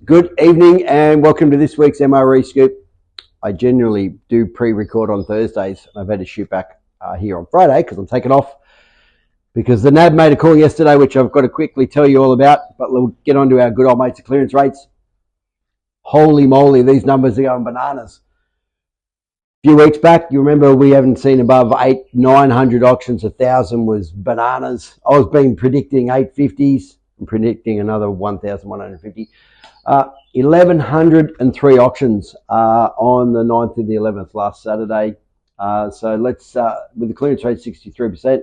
Good evening and welcome to this week's MRE Scoop. I generally do pre-record on Thursdays. I've had to shoot back here on Friday because I'm taking off because the NAB made a call yesterday, which I've got to quickly tell you all about, but we'll get on to our good old mates of clearance rates. Holy moly, these numbers are going bananas. A few weeks back, you remember we haven't seen above 900 auctions. 1,000 was bananas. I was predicting 850s. I'm predicting another 1,150. 1,103 auctions on the 9th and the 11th last Saturday. So let's, with the clearance rate 63%.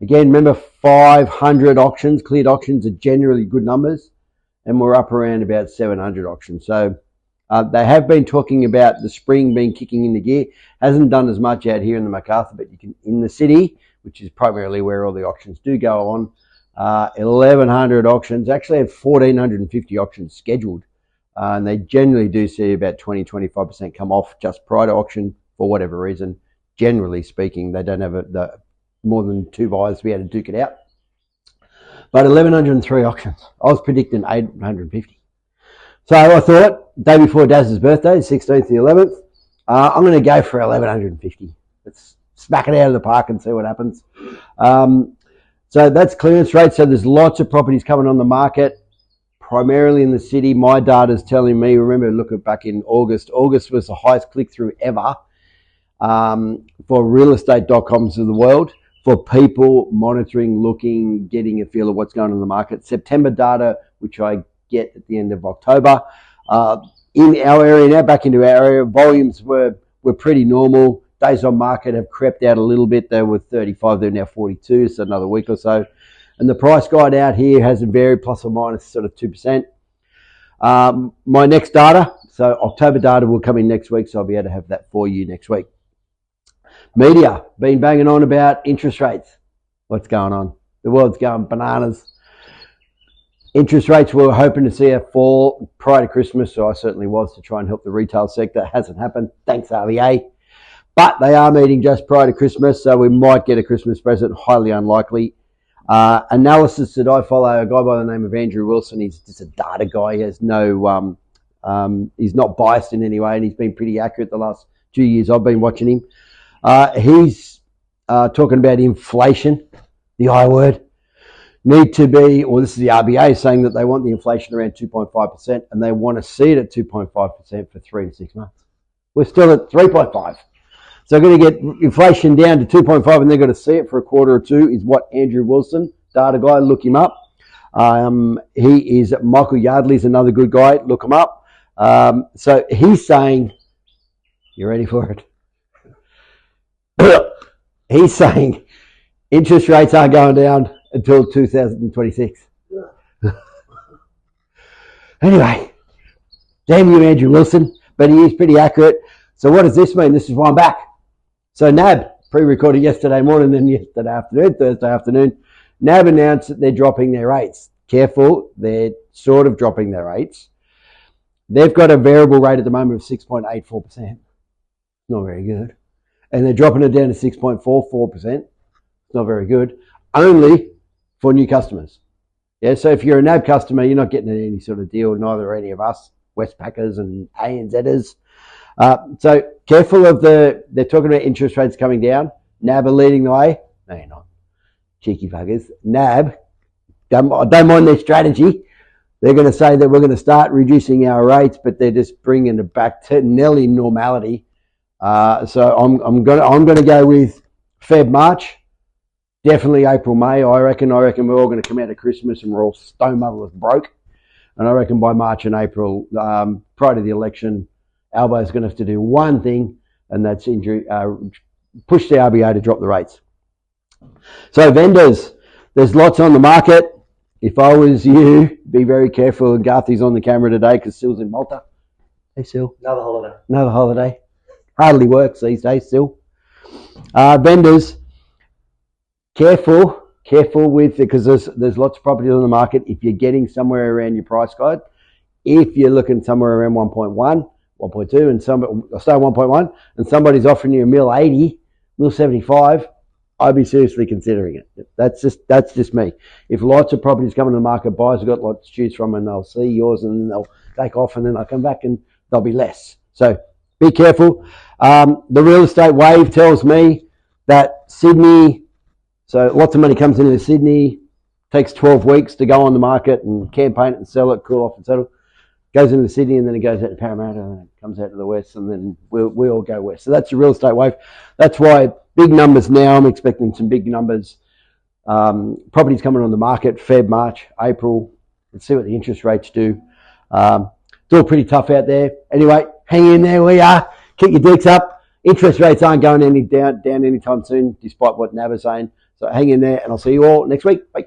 Again, remember 500 auctions. Cleared auctions are generally good numbers. And we're up around about 700 auctions. So they have been talking about the spring being kicking into gear. Hasn't done as much out here in the Macarthur, but you can, in the city, which is primarily where all the auctions do go on, 1,100 auctions, actually have 1,450 auctions scheduled. And they generally do see about 20-25% come off just prior to auction for whatever reason. Generally speaking, they don't have more than 2 buyers to be able to duke it out. But 1,103 auctions. I was predicting 850. So I thought, day before Daz's birthday, 16th to the 11th, I'm going to go for 1,150. Let's smack it out of the park and see what happens. So that's clearance rate. So there's lots of properties coming on the market, primarily in the city. My data is telling me, remember, look at back in August. August was the highest click-through ever for realestate.coms of the world, for people monitoring, looking, getting a feel of what's going on in the market. September data, which I get at the end of October. In our area now, back into our area, volumes were pretty normal. Days on market have crept out a little bit. They were 35, they're now 42, so another week or so. And the price guide out here hasn't varied, plus or minus sort of 2%. My next data, so October data will come in next week, so I'll be able to have that for you next week. Media, been banging on about interest rates. What's going on? The world's going bananas. Interest rates, we were hoping to see a fall prior to Christmas, so I certainly was, to try and help the retail sector. Hasn't happened, thanks RBA. But they are meeting just prior to Christmas, so we might get a Christmas present, highly unlikely. Analysis that I follow, a guy by the name of Andrew Wilson. He's just a data guy. He has no, he's not biased in any way, and he's been pretty accurate the last 2 years I've been watching him. He's talking about inflation, the I word. Need to be, or this is the RBA saying that they want the inflation around 2.5%, and they want to see it at 2.5% for 3 to 6 months. We're still at 3.5. So they're going to get inflation down to 2.5, and they're going to see it for a quarter or two, is what Andrew Wilson, data guy, look him up. He is, Michael Yardley's another good guy, look him up. So he's saying, you ready for it? He's saying interest rates aren't going down until 2026. Anyway, damn you, Andrew Wilson, but he is pretty accurate. So what does this mean? This is why I'm back. So NAB, pre-recorded yesterday morning and yesterday afternoon, Thursday afternoon, NAB announced that they're dropping their rates. Careful, they're sort of dropping their rates. They've got a variable rate at the moment of 6.84%. Not very good. And they're dropping it down to 6.44%. Not very good. Only for new customers. Yeah, so if you're a NAB customer, you're not getting any sort of deal, neither are any of us, Westpackers and ANZers. So careful of they're talking about interest rates coming down. NAB are leading the way. No, you're not. Cheeky buggers. NAB, don't mind their strategy. They're going to say that we're going to start reducing our rates, but they're just bringing it back to nearly normality. So I'm going to go with Feb, March. Definitely April, May. I reckon we're all going to come out of Christmas and we're all stone muddlers broke. And I reckon by March and April, prior to the election, Albo's going to have to do one thing, and that's push the RBA to drop the rates. So vendors, there's lots on the market. If I was you, be very careful. Garthy's on the camera today because Sil's in Malta. Hey, Sil. Another holiday. Hardly works these days, Sil. Vendors, careful with it, because there's lots of properties on the market. If you're getting somewhere around your price guide, if you're looking somewhere around 1.1, 1.2, and I'll say 1.1, and somebody's offering you $1.80, $1.75, I'd be seriously considering it. That's just me. If lots of properties come on the market, buyers have got lots to choose from, and they'll see yours and then they'll take off, and then they'll come back and there'll be less. So be careful. The real estate wave tells me that Sydney, so lots of money comes into Sydney, takes 12 weeks to go on the market and campaign it and sell it, cool off and settle. Goes into Sydney and then it goes out to Parramatta and it comes out to the west, and then we all go west. So that's the real estate wave. That's why big numbers now. I'm expecting some big numbers. Properties coming on the market, Feb, March, April. Let's see what the interest rates do. It's all pretty tough out there. Anyway, hang in there. We are. Keep your dicks up. Interest rates aren't going any down anytime soon, despite what NAB is saying. So hang in there, and I'll see you all next week. Bye.